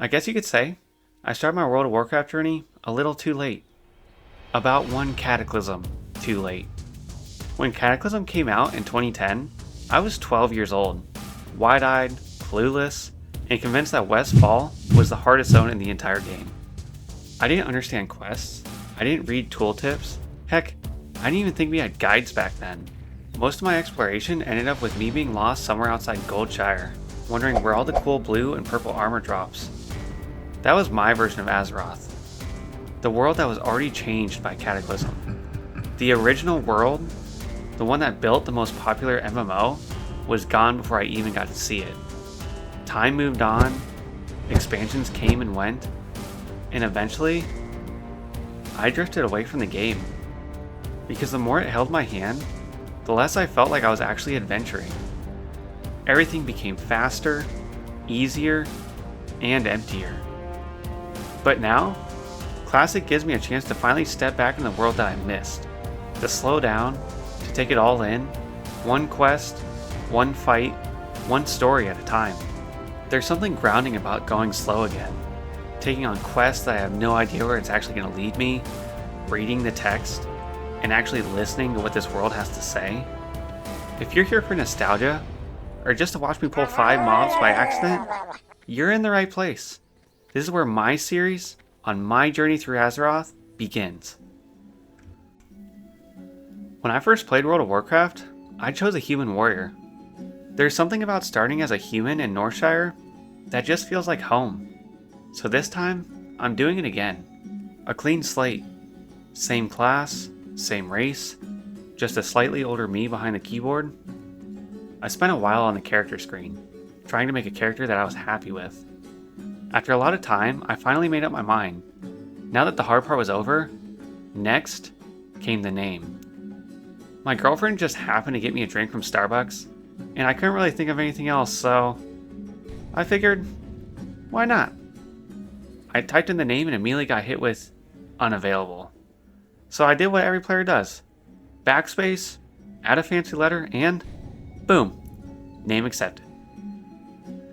I guess you could say I started my World of Warcraft journey a little too late. About one Cataclysm too late. When Cataclysm came out in 2010, I was 12 years old, wide-eyed, clueless, and convinced that Westfall was the hardest zone in the entire game. I didn't understand quests, I didn't read tooltips, heck, I didn't even think we had guides back then. Most of my exploration ended up with me being lost somewhere outside Goldshire, wondering where all the cool blue and purple armor drops. That was my version of Azeroth. The world that was already changed by Cataclysm. The original world, the one that built the most popular MMO, was gone before I even got to see it. Time moved on, expansions came and went, and eventually, I drifted away from the game. Because the more it held my hand, the less I felt like I was actually adventuring. Everything became faster, easier, and emptier. But now, Classic gives me a chance to finally step back in the world that I missed, to slow down, to take it all in, one quest, one fight, one story at a time. There's something grounding about going slow again, taking on quests that I have no idea where it's actually going to lead me, reading the text, and actually listening to what this world has to say. If you're here for nostalgia, or just to watch me pull 5 mobs by accident, you're in the right place. This is where my series, on my journey through Azeroth, begins. When I first played World of Warcraft, I chose a human warrior. There's something about starting as a human in Northshire that just feels like home. So this time, I'm doing it again. A clean slate. Same class, same race, just a slightly older me behind the keyboard. I spent a while on the character screen, trying to make a character that I was happy with. After a lot of time, I finally made up my mind. Now that the hard part was over, next came the name. My girlfriend just happened to get me a drink from Starbucks, and I couldn't really think of anything else, so I figured, why not? I typed in the name and immediately got hit with unavailable. So I did what every player does. Backspace, add a fancy letter, and boom, name accepted.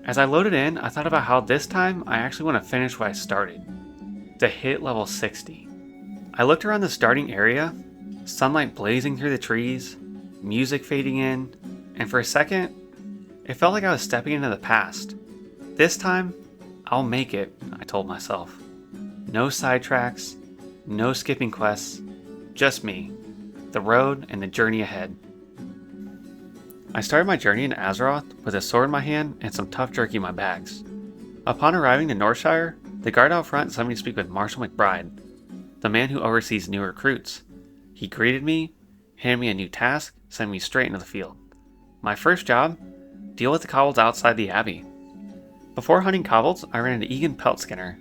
As I loaded in, I thought about how this time I actually want to finish what I started, to hit level 60. I looked around the starting area, sunlight blazing through the trees, music fading in, and for a second, it felt like I was stepping into the past. This time, I'll make it, I told myself. No sidetracks, no skipping quests, just me, the road, and the journey ahead. I started my journey in Azeroth with a sword in my hand and some tough jerky in my bags. Upon arriving to Northshire, the guard out front sent me to speak with Marshal McBride, the man who oversees new recruits. He greeted me, handed me a new task, sent me straight into the field. My first job? Deal with the kobolds outside the abbey. Before hunting kobolds, I ran into Egan Peltskinner.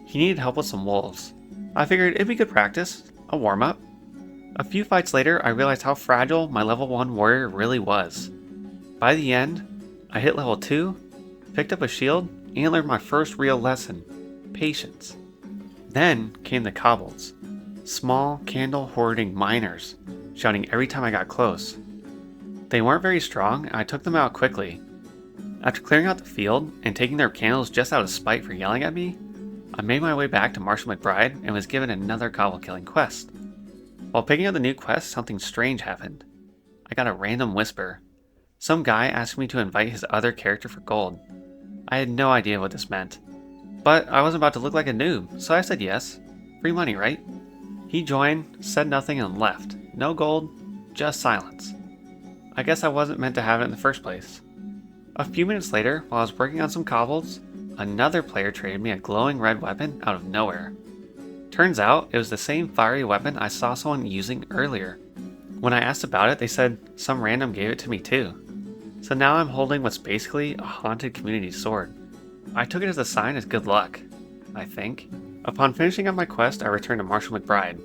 He needed help with some wolves. I figured it'd be good practice, a warm-up. A few fights later, I realized how fragile my level 1 warrior really was. By the end, I hit level 2, picked up a shield, and learned my first real lesson, patience. Then came the kobolds, small candle-hoarding miners, shouting every time I got close. They weren't very strong, and I took them out quickly. After clearing out the field and taking their candles just out of spite for yelling at me, I made my way back to Marshal McBride and was given another kobold killing quest. While picking up the new quest, something strange happened. I got a random whisper. Some guy asked me to invite his other character for gold. I had no idea what this meant. But I wasn't about to look like a noob, so I said yes. Free money, right? He joined, said nothing, and left. No gold, just silence. I guess I wasn't meant to have it in the first place. A few minutes later, while I was working on some kobolds, another player traded me a glowing red weapon out of nowhere. Turns out, it was the same fiery weapon I saw someone using earlier. When I asked about it, they said some random gave it to me too. So now I'm holding what's basically a haunted community sword. I took it as a sign of good luck, I think. Upon finishing up my quest, I returned to Marshal McBride.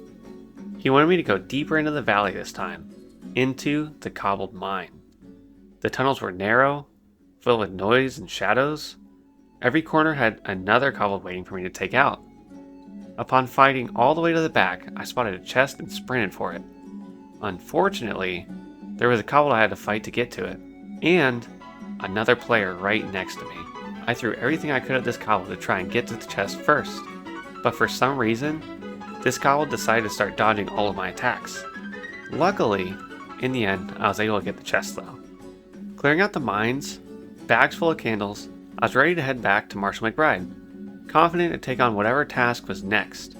He wanted me to go deeper into the valley this time, into the cobbled mine. The tunnels were narrow, filled with noise and shadows. Every corner had another kobold waiting for me to take out. Upon fighting all the way to the back, I spotted a chest and sprinted for it. Unfortunately, there was a kobold I had to fight to get to it, and another player right next to me. I threw everything I could at this cobble to try and get to the chest first, but for some reason, this cobble decided to start dodging all of my attacks. Luckily, in the end, I was able to get the chest though. Clearing out the mines, bags full of candles, I was ready to head back to Marshall McBride, confident to take on whatever task was next.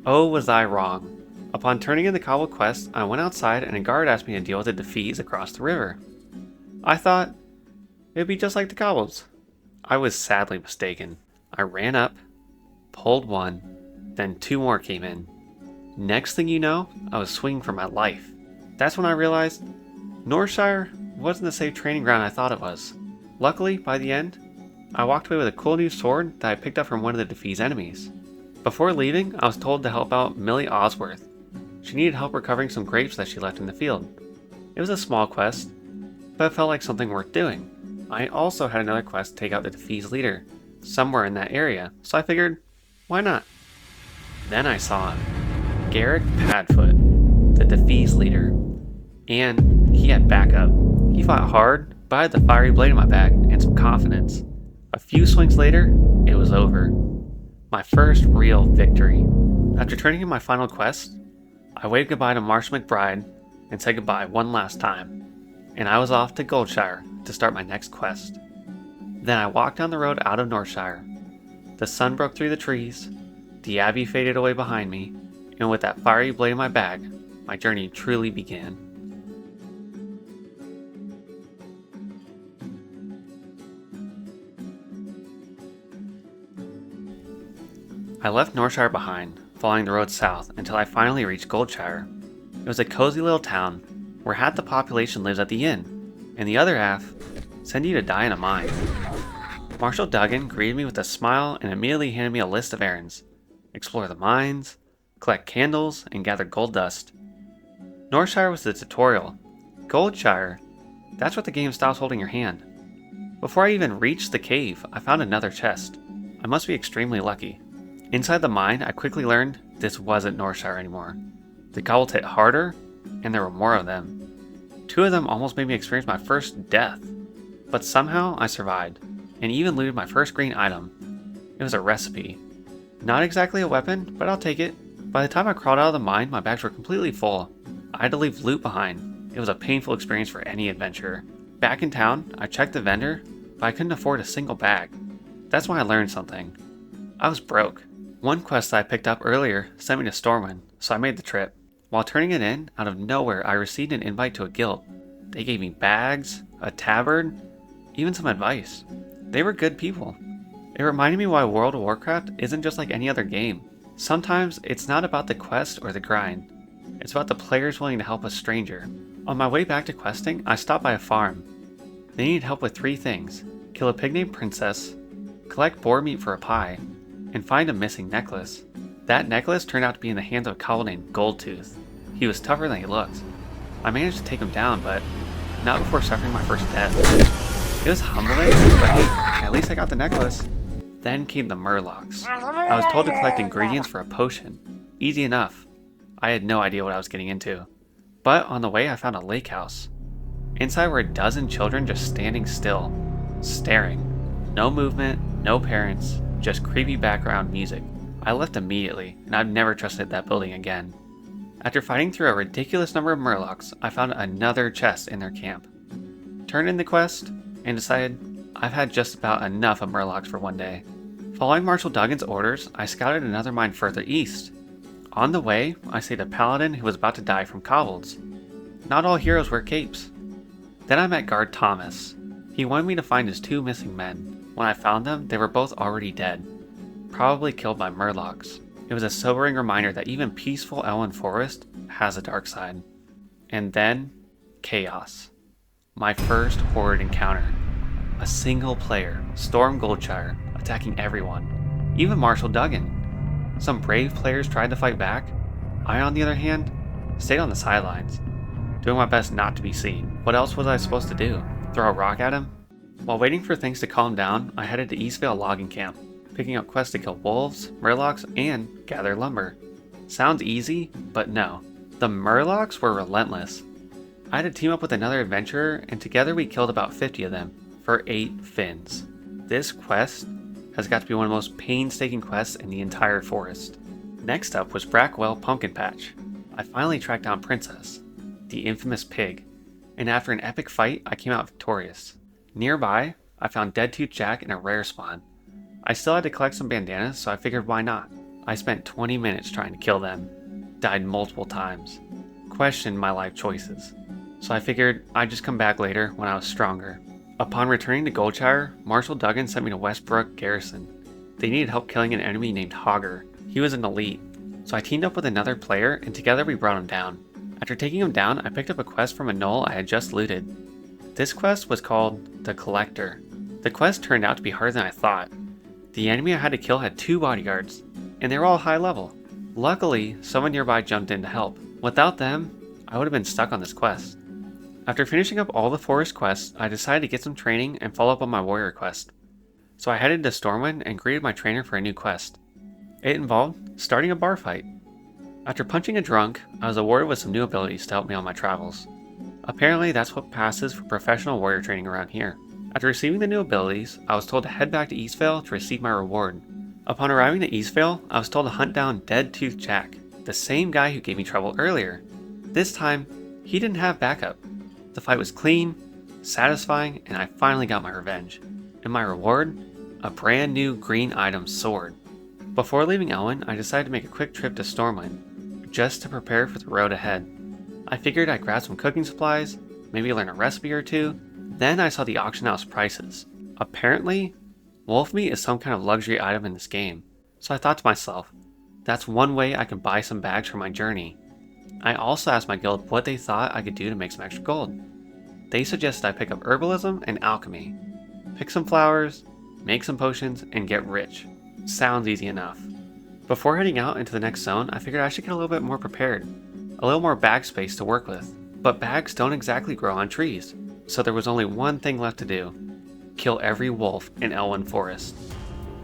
Oh, was I wrong. Upon turning in the cobble quest, I went outside and a guard asked me to deal with the defeats across the river. I thought it'd be just like the cobbles. I was sadly mistaken. I ran up, pulled one, then two more came in. Next thing you know, I was swinging for my life. That's when I realized Northshire wasn't the safe training ground I thought it was. Luckily, by the end, I walked away with a cool new sword that I picked up from one of the Defeat's enemies. Before leaving, I was told to help out Millie Osworth. She needed help recovering some grapes that she left in the field. It was a small quest, but it felt like something worth doing. I also had another quest to take out the Defeat's leader, somewhere in that area, so I figured, why not? Then I saw him. Garrick Padfoot, the Defeat's leader. And he had backup. He fought hard, but I had the fiery blade in my bag and some confidence. A few swings later, it was over. My first real victory. After turning in my final quest, I waved goodbye to Marshall McBride and said goodbye one last time, and I was off to Goldshire to start my next quest. Then I walked down the road out of Northshire. The sun broke through the trees, the abbey faded away behind me, and with that fiery blade in my bag, my journey truly began. I left Northshire behind, following the road south until I finally reached Goldshire. It was a cozy little town where half the population lives at the inn, and the other half send you to die in a mine. Marshall Duggan greeted me with a smile and immediately handed me a list of errands. Explore the mines, collect candles, and gather gold dust. Northshire was the tutorial. Goldshire, that's what the game stops holding your hand. Before I even reached the cave, I found another chest. I must be extremely lucky. Inside the mine, I quickly learned this wasn't Northshire anymore. The goblins hit harder, and there were more of them. Two of them almost made me experience my first death, but somehow I survived, and even looted my first green item. It was a recipe. Not exactly a weapon, but I'll take it. By the time I crawled out of the mine, my bags were completely full. I had to leave loot behind. It was a painful experience for any adventurer. Back in town, I checked the vendor, but I couldn't afford a single bag. That's why I learned something. I was broke. One quest that I picked up earlier sent me to Stormwind, so I made the trip. While turning it in, out of nowhere I received an invite to a guild. They gave me bags, a tabard, even some advice. They were good people. It reminded me why World of Warcraft isn't just like any other game. Sometimes it's not about the quest or the grind. It's about the players willing to help a stranger. On my way back to questing, I stopped by a farm. They needed help with 3 things: kill a pig named Princess, collect boar meat for a pie, and find a missing necklace. That necklace turned out to be in the hands of a cobble named Goldtooth. He was tougher than he looked. I managed to take him down, but not before suffering my first death. It was humbling, but hey, at least I got the necklace. Then came the Murlocs. I was told to collect ingredients for a potion. Easy enough. I had no idea what I was getting into. But on the way I found a lake house. Inside were a dozen children just standing still, staring. No movement, no parents, just creepy background music. I left immediately, and I've never trusted that building again. After fighting through a ridiculous number of Murlocs, I found another chest in their camp. Turned in the quest, and decided I've had just about enough of Murlocs for one day. Following Marshall Duggan's orders, I scouted another mine further east. On the way, I saved a paladin who was about to die from kobolds. Not all heroes wear capes. Then I met Guard Thomas. He wanted me to find his 2 missing men. When I found them, they were both already dead. Probably killed by Murlocs. It was a sobering reminder that even peaceful Elwyn Forest has a dark side. And then, chaos. My first horrid encounter. A single player stormed Goldshire, attacking everyone, even Marshall Duggan. Some brave players tried to fight back. I, on the other hand, stayed on the sidelines, doing my best not to be seen. What else was I supposed to do? Throw a rock at him? While waiting for things to calm down, I headed to Eastvale Logging Camp, picking up quests to kill wolves, Murlocs, and gather lumber. Sounds easy, but no. The Murlocs were relentless. I had to team up with another adventurer, and together we killed about 50 of them, for 8 fins. This quest has got to be one of the most painstaking quests in the entire forest. Next up was Brackwell Pumpkin Patch. I finally tracked down Princess, the infamous pig, and after an epic fight, I came out victorious. Nearby, I found Deadtooth Jack in a rare spawn. I still had to collect some bandanas, so I figured why not. I spent 20 minutes trying to kill them, died multiple times, questioned my life choices, so I figured I'd just come back later when I was stronger. Upon returning to Goldshire, Marshal Duggan sent me to Westbrook Garrison. They needed help killing an enemy named Hogger. He was an elite, so I teamed up with another player and together we brought him down. After taking him down, I picked up a quest from a gnoll I had just looted. This quest was called The Collector. The quest turned out to be harder than I thought. The enemy I had to kill had 2 bodyguards, and they were all high level. Luckily, someone nearby jumped in to help. Without them, I would have been stuck on this quest. After finishing up all the forest quests, I decided to get some training and follow up on my warrior quest. So I headed to Stormwind and greeted my trainer for a new quest. It involved starting a bar fight. After punching a drunk, I was awarded with some new abilities to help me on my travels. Apparently that's what passes for professional warrior training around here. After receiving the new abilities, I was told to head back to Eastvale to receive my reward. Upon arriving at Eastvale, I was told to hunt down Deadtooth Jack, the same guy who gave me trouble earlier. This time, he didn't have backup. The fight was clean, satisfying, and I finally got my revenge. And my reward? A brand new green item sword. Before leaving Elwyn, I decided to make a quick trip to Stormwind, just to prepare for the road ahead. I figured I'd grab some cooking supplies, maybe learn a recipe or two. Then I saw the auction house prices. Apparently, wolf meat is some kind of luxury item in this game, so I thought to myself, that's one way I can buy some bags for my journey. I also asked my guild what they thought I could do to make some extra gold. They suggested I pick up herbalism and alchemy. Pick some flowers, make some potions, and get rich. Sounds easy enough. Before heading out into the next zone, I figured I should get a little bit more prepared. A little more bag space to work with. But bags don't exactly grow on trees, so there was only one thing left to do. Kill every wolf in Elwyn Forest.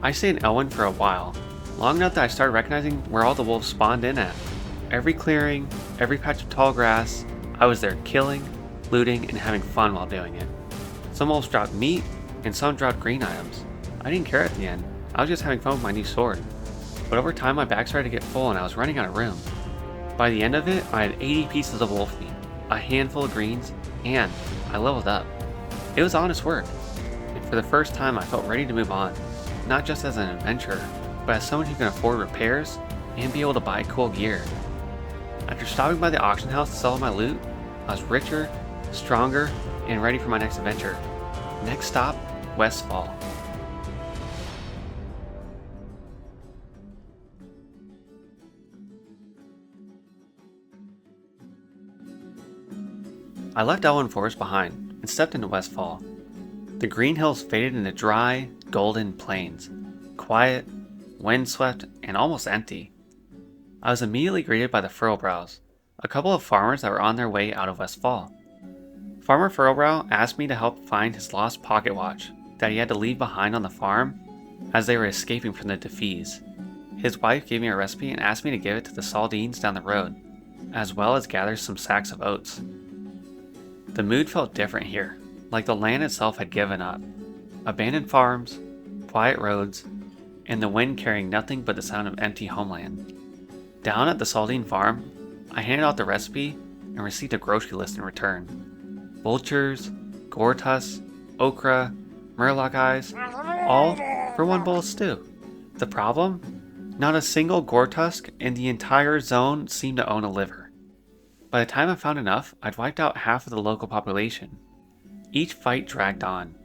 I stayed in Elwyn for a while, long enough that I started recognizing where all the wolves spawned in at. Every clearing, every patch of tall grass, I was there killing, looting, and having fun while doing it. Some wolves dropped meat, and some dropped green items. I didn't care at the end, I was just having fun with my new sword. But over time my bag started to get full and I was running out of room. By the end of it, I had 80 pieces of wolf meat, a handful of greens, and I leveled up. It was honest work, and for the first time I felt ready to move on, not just as an adventurer, but as someone who can afford repairs and be able to buy cool gear. After stopping by the auction house to sell my loot, I was richer, stronger, and ready for my next adventure. Next stop, Westfall. I left Elwyn Forest behind and stepped into Westfall. The green hills faded into dry, golden plains, quiet, windswept, and almost empty. I was immediately greeted by the Furlbrows, a couple of farmers that were on their way out of Westfall. Farmer Furlbrow asked me to help find his lost pocket watch that he had to leave behind on the farm as they were escaping from the Defees. His wife gave me a recipe and asked me to give it to the Saldines down the road, as well as gather some sacks of oats. The mood felt different here, like the land itself had given up. Abandoned farms, quiet roads, and the wind carrying nothing but the sound of empty homeland. Down at the Saldine farm, I handed out the recipe and received a grocery list in return. Vultures, gortus, okra, murloc eyes, all for one bowl of stew. The problem? Not a single gortusk in the entire zone seemed to own a liver. By the time I found enough, I'd wiped out half of the local population. Each fight dragged on.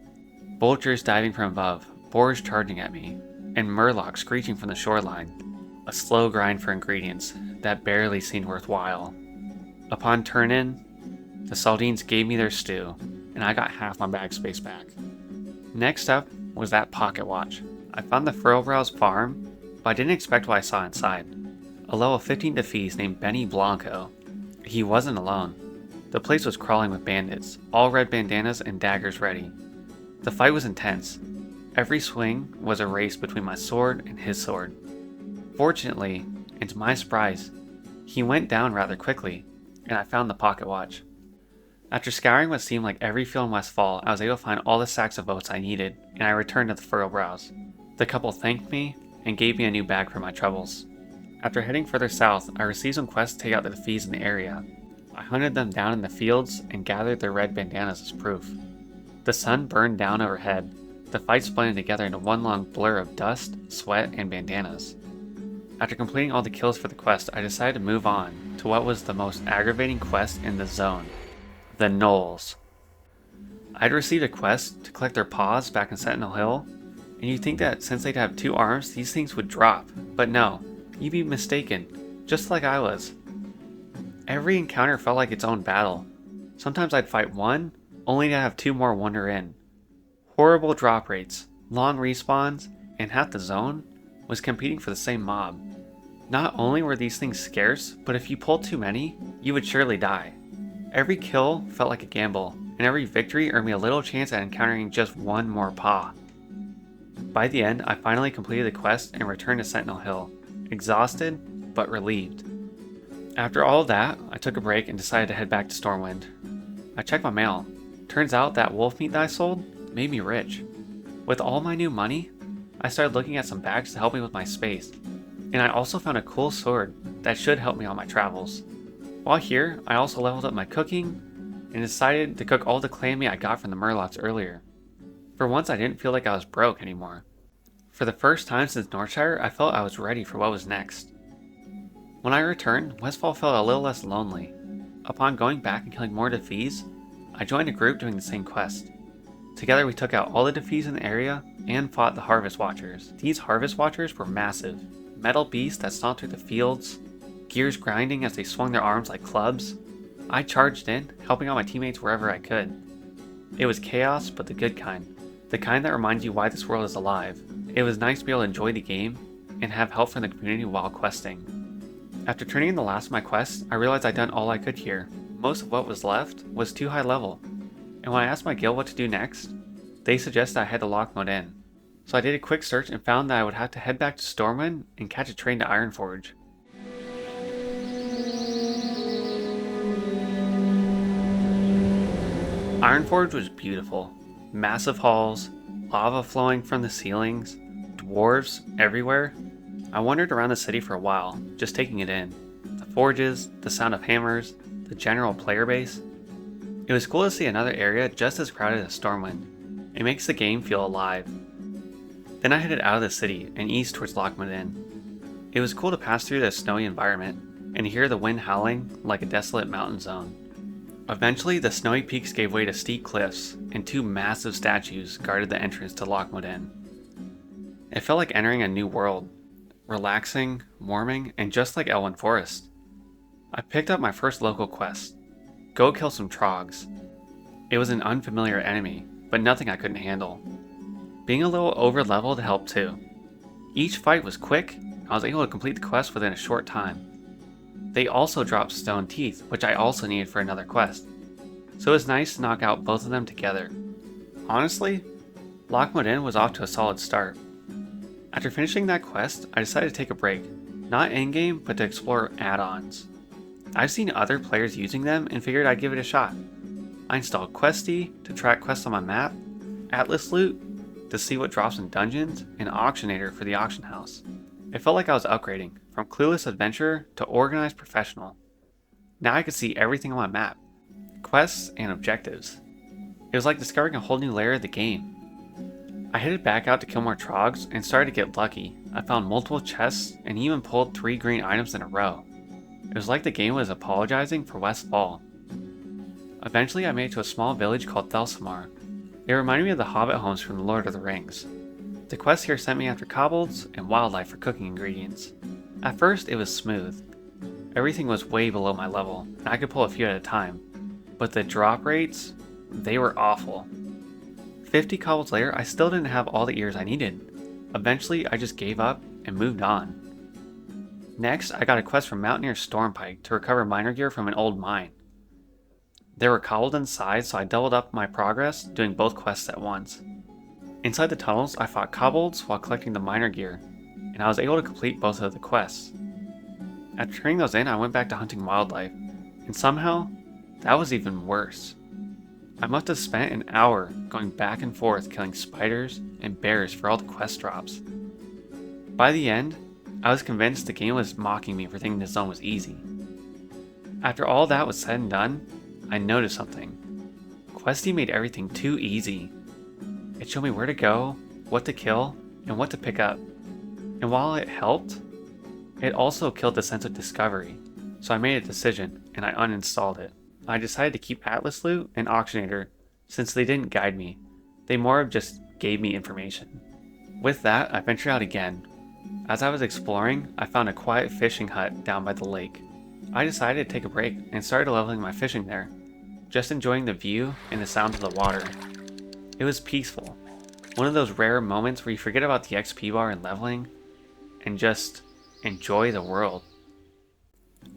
Vultures diving from above, boars charging at me, and murlocs screeching from the shoreline. A slow grind for ingredients that barely seemed worthwhile. Upon turn-in, the Saldines gave me their stew, and I got half my bag space back. Next up was that pocket watch. I found the Furlbrow's farm, but I didn't expect what I saw inside. A level 15 Defees named Benny Blanco. He wasn't alone. The place was crawling with bandits, all red bandanas and daggers ready. The fight was intense. Every swing was a race between my sword and his sword. Fortunately, and to my surprise, he went down rather quickly, and I found the pocket watch. After scouring what seemed like every field in Westfall, I was able to find all the sacks of oats I needed, and I returned to the furrow browse. The couple thanked me and gave me a new bag for my troubles. After heading further south, I received some quests to take out the thieves in the area. I hunted them down in the fields and gathered their red bandanas as proof. The sun burned down overhead. The fights blended together into one long blur of dust, sweat, and bandanas. After completing all the kills for the quest, I decided to move on to what was the most aggravating quest in the zone. The Gnolls. I'd received a quest to collect their paws back in Sentinel Hill, and you'd think that since they'd have 2 arms, these things would drop, but no, you'd be mistaken, just like I was. Every encounter felt like its own battle. Sometimes I'd fight one, only to have 2 more wander in. Horrible drop rates, long respawns, and half the zone was competing for the same mob. Not only were these things scarce, but if you pulled too many, you would surely die. Every kill felt like a gamble, and every victory earned me a little chance at encountering just one more paw. By the end, I finally completed the quest and returned to Sentinel Hill, exhausted but relieved. After all of that, I took a break and decided to head back to Stormwind. I checked my mail. Turns out that wolf meat that I sold made me rich. With all my new money, I started looking at some bags to help me with my space, and I also found a cool sword that should help me on my travels. While here, I also leveled up my cooking and decided to cook all the clam meat I got from the Murlocs earlier. For once, I didn't feel like I was broke anymore. For the first time since Northshire, I felt I was ready for what was next. When I returned, Westfall felt a little less lonely. Upon going back and killing more Defees, I joined a group doing the same quest. Together we took out all the Defees in the area and fought the Harvest Watchers. These Harvest Watchers were massive. Metal beasts that stomped through the fields, gears grinding as they swung their arms like clubs. I charged in, helping out my teammates wherever I could. It was chaos, but the good kind. The kind that reminds you why this world is alive. It was nice to be able to enjoy the game and have help from the community while questing. After turning in the last of my quests, I realized I'd done all I could here. Most of what was left was too high level. And when I asked my guild what to do next, they suggested I head to Lockmode Inn. So I did a quick search and found that I would have to head back to Stormwind and catch a train to Ironforge. Ironforge was beautiful. Massive halls, lava flowing from the ceilings, dwarves everywhere. I wandered around the city for a while, just taking it in. The forges, the sound of hammers, the general player base. It was cool to see another area just as crowded as Stormwind. It makes the game feel alive. Then I headed out of the city and east towards Lockmode Inn. It was cool to pass through the snowy environment and hear the wind howling like a desolate mountain zone. Eventually, the snowy peaks gave way to steep cliffs, and 2 massive statues guarded the entrance to Lockmode Inn. It felt like entering a new world. Relaxing, warming, and just like Elwyn Forest. I picked up my first local quest. Go kill some trogs. It was an unfamiliar enemy, but nothing I couldn't handle. Being a little over-leveled helped too. Each fight was quick, and I was able to complete the quest within a short time. They also dropped stone teeth, which I also needed for another quest. So it was nice to knock out both of them together. Honestly, Lockmode Inn was off to a solid start. After finishing that quest, I decided to take a break. Not in-game, but to explore add-ons. I've seen other players using them and figured I'd give it a shot. I installed Questy to track quests on my map, Atlas Loot to see what drops in dungeons, and Auctionator for the auction house. It felt like I was upgrading, from clueless adventurer to organized professional. Now I could see everything on my map, quests and objectives. It was like discovering a whole new layer of the game. I headed back out to kill more trogs and started to get lucky. I found multiple chests and even pulled 3 green items in a row. It was like the game was apologizing for Westfall. Eventually I made it to a small village called Thelsamar. It reminded me of the Hobbit homes from The Lord of the Rings. The quest here sent me after kobolds and wildlife for cooking ingredients. At first it was smooth. Everything was way below my level, and I could pull a few at a time. But the drop rates, they were awful. 50 kobolds later, I still didn't have all the ears I needed. Eventually I just gave up and moved on. Next, I got a quest from Mountaineer Stormpike to recover miner gear from an old mine. There were kobolds inside, so I doubled up my progress, doing both quests at once. Inside the tunnels, I fought kobolds while collecting the miner gear, and I was able to complete both of the quests. After turning those in, I went back to hunting wildlife, and somehow, That was even worse. I must have spent an hour going back and forth killing spiders and bears for all the quest drops. By the end, I was convinced the game was mocking me for thinking this zone was easy. After all that was said and done, I noticed something. Questy made everything too easy. It showed me where to go, what to kill, and what to pick up. And while it helped, it also killed the sense of discovery. So I made a decision and I uninstalled it. I decided to keep Atlas Loot and Auctionator since they didn't guide me. They more of just gave me information. With that, I ventured out again. As I was exploring, I found a quiet fishing hut down by the lake. I decided to take a break and started leveling my fishing there, just enjoying the view and the sound of the water. It was peaceful. One of those rare moments where you forget about the XP bar and leveling and just enjoy the world.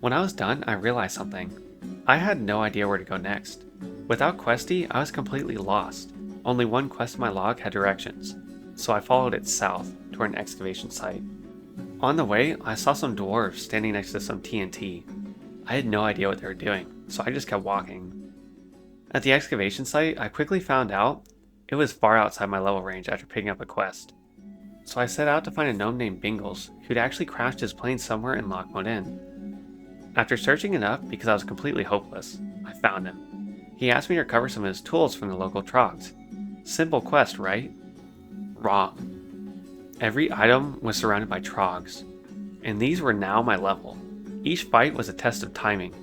When I was done, I realized something. I had no idea where to go next. Without Questy, I was completely lost. Only one quest in my log had directions, so I followed it south toward an excavation site. On the way, I saw some dwarves standing next to some TNT. I had no idea what they were doing, so I just kept walking. At the excavation site, I quickly found out it was far outside my level range after picking up a quest. So I set out to find a gnome named Bingles, who'd actually crashed his plane somewhere in Lochmoden. After searching it up because I was completely hopeless, I found him. He asked me to recover some of his tools from the local trogs. Simple quest, right? Wrong. Every item was surrounded by trogs, and these were now my level. Each fight was a test of timing.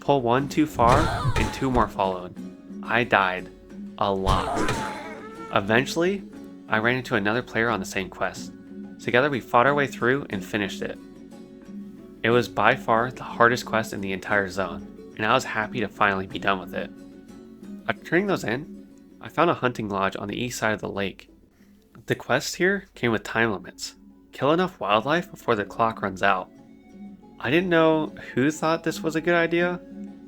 Pull one too far, and two more followed. I died. A lot. Eventually, I ran into another player on the same quest. Together we fought our way through and finished it. It was by far the hardest quest in the entire zone, and I was happy to finally be done with it. After turning those in, I found a hunting lodge on the east side of the lake. The quest here came with time limits. Kill enough wildlife before the clock runs out. I didn't know who thought this was a good idea,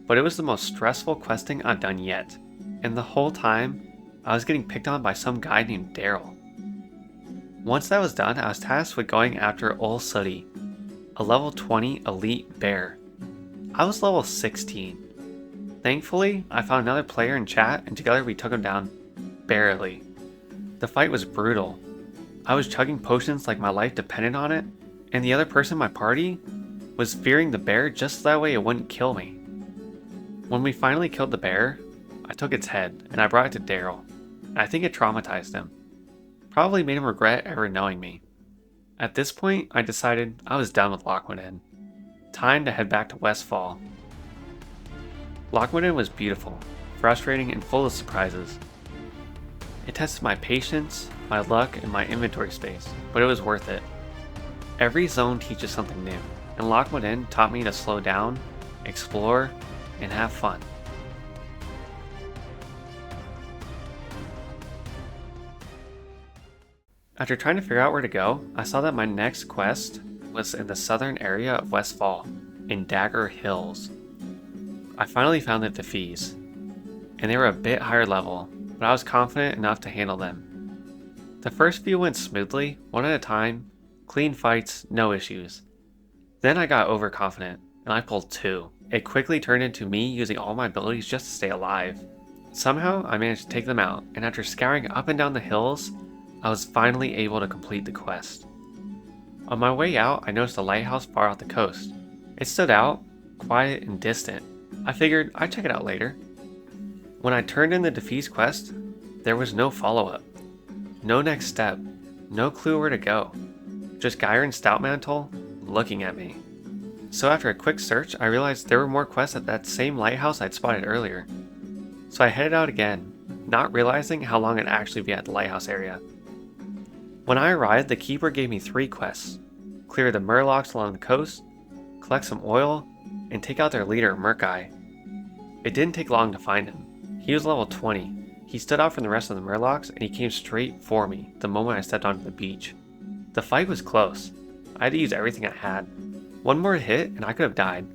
but it was the most stressful questing I've done yet, and the whole time, I was getting picked on by some guy named Daryl. Once that was done, I was tasked with going after Ol Sooty, a level 20 elite bear. I was level 16. Thankfully, I found another player in chat and together we took him down barely. The fight was brutal. I was chugging potions like my life depended on it, and the other person in my party was fearing the bear just that way it wouldn't kill me. When we finally killed the bear, I took its head and I brought it to Daryl. I think it traumatized him. Probably made him regret ever knowing me. At this point, I decided I was done with Lochmoden. Time to head back to Westfall. Lochmoden was beautiful, frustrating, and full of surprises. It tested my patience, my luck, and my inventory space, but it was worth it. Every zone teaches something new, and Lochmoden taught me to slow down, explore, and have fun. After trying to figure out where to go, I saw that my next quest was in the southern area of Westfall, in Dagger Hills. I finally found the Defees, and they were a bit higher level, but I was confident enough to handle them. The first few went smoothly, one at a time, clean fights, no issues. Then I got overconfident, and I pulled two. It quickly turned into me using all my abilities just to stay alive. Somehow, I managed to take them out, and after scouring up and down the hills, I was finally able to complete the quest. On my way out, I noticed a lighthouse far off the coast. It stood out, quiet and distant. I figured I'd check it out later. When I turned in the Defees quest, there was no follow-up. No next step. No clue where to go. Just Geyer and Stoutmantle looking at me. So after a quick search, I realized there were more quests at that same lighthouse I'd spotted earlier. So I headed out again, not realizing how long I'd actually be at the lighthouse area. When I arrived, the keeper gave me 3 quests. Clear the murlocs along the coast, collect some oil, and take out their leader, Murkai. It didn't take long to find him. He was level 20. He stood out from the rest of the murlocs, and he came straight for me the moment I stepped onto the beach. The fight was close. I had to use everything I had. One more hit, and I could have died.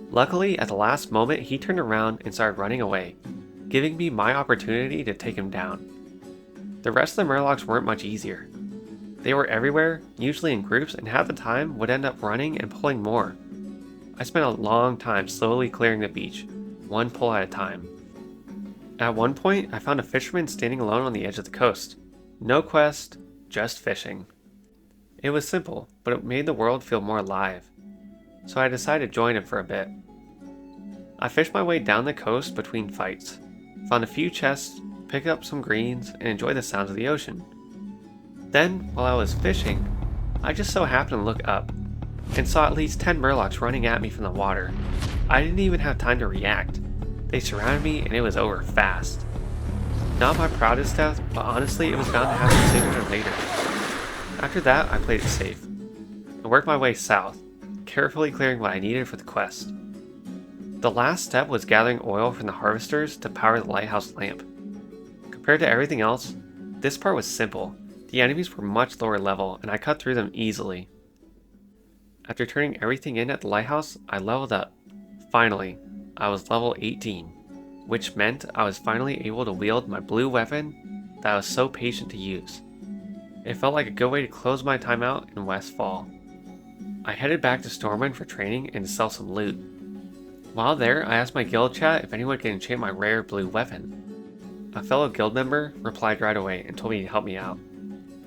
Luckily, at the last moment, he turned around and started running away, giving me my opportunity to take him down. The rest of the murlocs weren't much easier. They were everywhere, usually in groups, and half the time would end up running and pulling more. I spent a long time slowly clearing the beach, one pull at a time. At one point, I found a fisherman standing alone on the edge of the coast. No quest, just fishing. It was simple, but it made the world feel more alive. So I decided to join him for a bit. I fished my way down the coast between fights, found a few chests, picked up some greens, and enjoyed the sounds of the ocean. Then, while I was fishing, I just so happened to look up, and saw at least 10 murlocs running at me from the water. I didn't even have time to react. They surrounded me and it was over fast. Not my proudest death, but honestly it was bound to happen sooner or later. After that, I played it safe. I worked my way south, carefully clearing what I needed for the quest. The last step was gathering oil from the harvesters to power the lighthouse lamp. Compared to everything else, this part was simple. The enemies were much lower level and I cut through them easily. After turning everything in at the lighthouse, I leveled up. Finally, I was level 18, which meant I was finally able to wield my blue weapon that I was so patient to use. It felt like a good way to close my time out in Westfall. I headed back to Stormwind for training and to sell some loot. While there, I asked my guild chat if anyone could enchant my rare blue weapon. A fellow guild member replied right away and told me to help me out.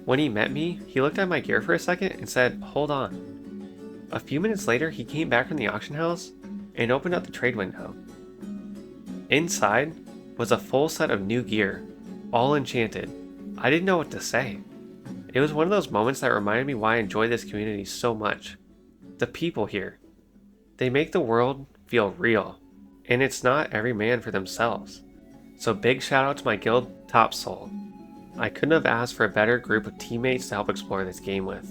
When he met me, he looked at my gear for a second and said, "Hold on." A few minutes later, he came back from the auction house and opened up the trade window. Inside was a full set of new gear, all enchanted. I didn't know what to say. It was one of those moments that reminded me why I enjoy this community so much. The people here. They make the world feel real, and it's not every man for themselves. So big shout out to my guild, Top Soul. I couldn't have asked for a better group of teammates to help explore this game with.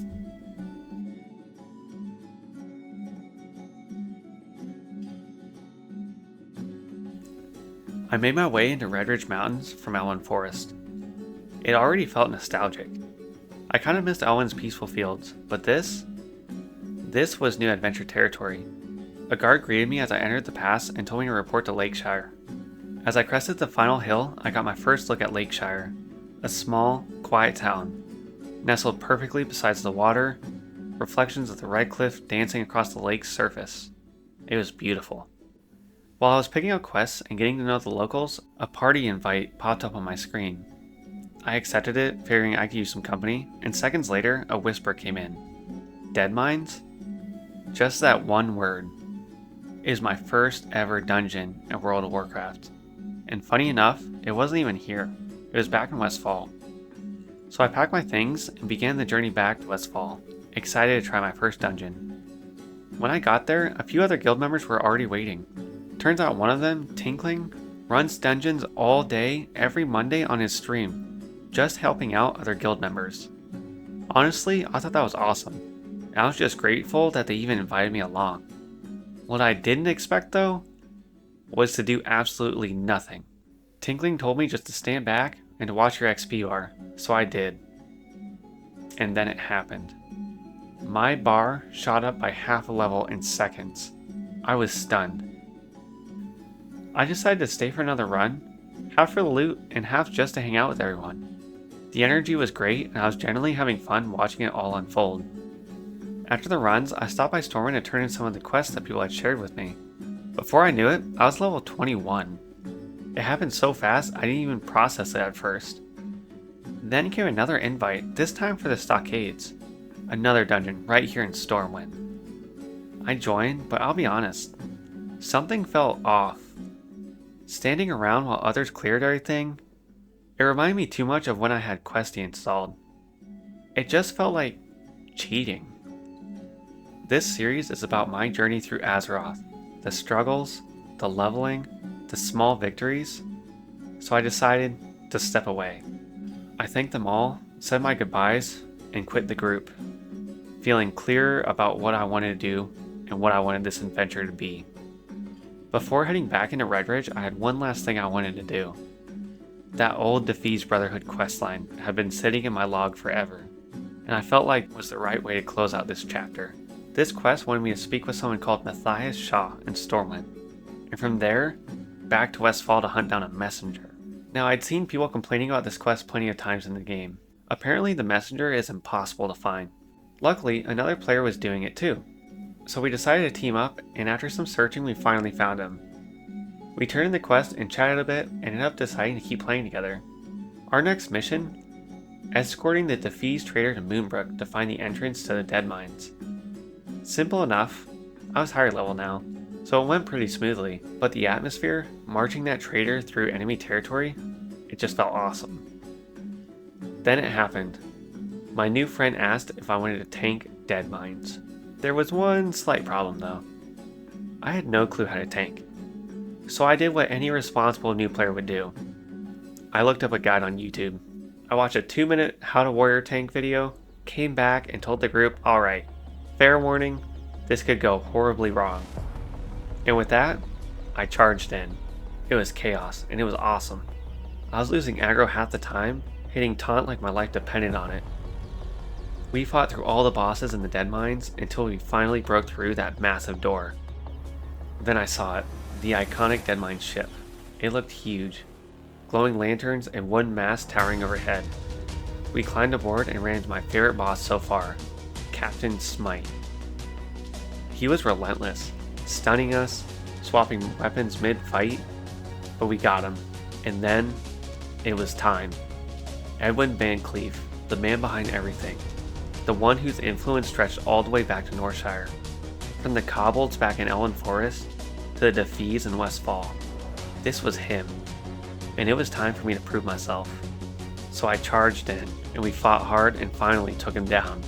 I made my way into Redridge Mountains from Elwyn Forest. It already felt nostalgic. I kind of missed Elwyn's peaceful fields, but this was new adventure territory. A guard greeted me as I entered the pass and told me to report to Lakeshire. As I crested the final hill, I got my first look at Lakeshire, a small, quiet town, nestled perfectly beside the water, reflections of the red cliff dancing across the lake's surface. It was beautiful. While I was picking up quests and getting to know the locals, a party invite popped up on my screen. I accepted it, figuring I could use some company, and seconds later, a whisper came in. Dead Mines? Just that one word. It is my first ever dungeon in World of Warcraft. And funny enough, it wasn't even here. It was back in Westfall. So I packed my things and began the journey back to Westfall, excited to try my first dungeon. When I got there, a few other guild members were already waiting. Turns out one of them, Tinkling, runs dungeons all day, every Monday on his stream, just helping out other guild members. Honestly, I thought that was awesome. And I was just grateful that they even invited me along. What I didn't expect though, was to do absolutely nothing. Tinkling told me just to stand back and to watch your XP bar, so I did. And then it happened. My bar shot up by half a level in seconds. I was stunned. I decided to stay for another run, half for the loot and half just to hang out with everyone. The energy was great and I was generally having fun watching it all unfold. After the runs, I stopped by Stormwind to turn in some of the quests that people had shared with me. Before I knew it, I was level 21. It happened so fast I didn't even process it at first. Then came another invite, this time for the Stockades. Another dungeon right here in Stormwind. I joined, but I'll be honest, something felt off. Standing around while others cleared everything, it reminded me too much of when I had Questy installed. It just felt like cheating. This series is about my journey through Azeroth, the struggles, the leveling, the small victories, so I decided to step away. I thanked them all, said my goodbyes, and quit the group, feeling clearer about what I wanted to do and what I wanted this adventure to be. Before heading back into Redridge, I had one last thing I wanted to do. That old Defease Brotherhood questline had been sitting in my log forever, and I felt like it was the right way to close out this chapter. This quest wanted me to speak with someone called Matthias Shaw in Stormwind, and from there, back to Westfall to hunt down a messenger. Now, I'd seen people complaining about this quest plenty of times in the game. Apparently, the messenger is impossible to find. Luckily, another player was doing it too. So we decided to team up, and after some searching we finally found him. We turned in the quest and chatted a bit and ended up deciding to keep playing together. Our next mission? Escorting the defeased trader to Moonbrook to find the entrance to the Dead Mines. Simple enough. I was higher level now, so it went pretty smoothly, but the atmosphere, marching that trader through enemy territory, it just felt awesome. Then it happened. My new friend asked if I wanted to tank Dead Mines. There was one slight problem though. I had no clue how to tank. So I did what any responsible new player would do. I looked up a guide on YouTube. I watched a 2-minute how to warrior tank video, came back and told the group, alright, fair warning, this could go horribly wrong. And with that, I charged in. It was chaos and it was awesome. I was losing aggro half the time, hitting taunt like my life depended on it. We fought through all the bosses in the Dead Mines until we finally broke through that massive door. Then I saw it, the iconic Dead Mines ship. It looked huge, glowing lanterns and wooden masts towering overhead. We climbed aboard and ran into my favorite boss so far, Captain Smite. He was relentless, stunning us, swapping weapons mid-fight, but we got him. And then, it was time. Edwin Van Cleef, the man behind everything. The one whose influence stretched all the way back to Northshire. From the kobolds back in Elwyn Forest, to the Defees in Westfall. This was him. And it was time for me to prove myself. So I charged in, and we fought hard and finally took him down.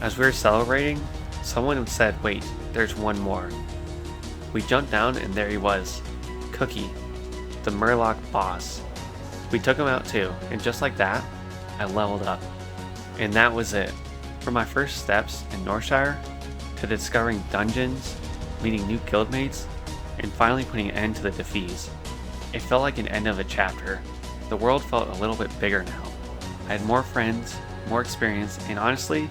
As we were celebrating, someone said, wait, there's one more. We jumped down and there he was, Cookie, the Murloc boss. We took him out too, and just like that, I leveled up. And that was it. From my first steps in Northshire, to discovering dungeons, meeting new guildmates, and finally putting an end to the Defees. It felt like an end of a chapter. The world felt a little bit bigger now. I had more friends, more experience, and honestly,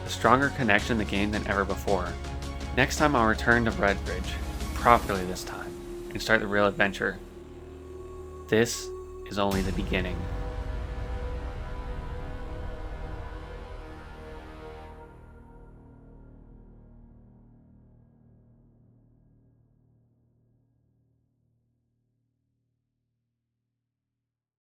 a stronger connection in the game than ever before. Next time I'll return to Redbridge, properly this time, and start the real adventure. This is only the beginning.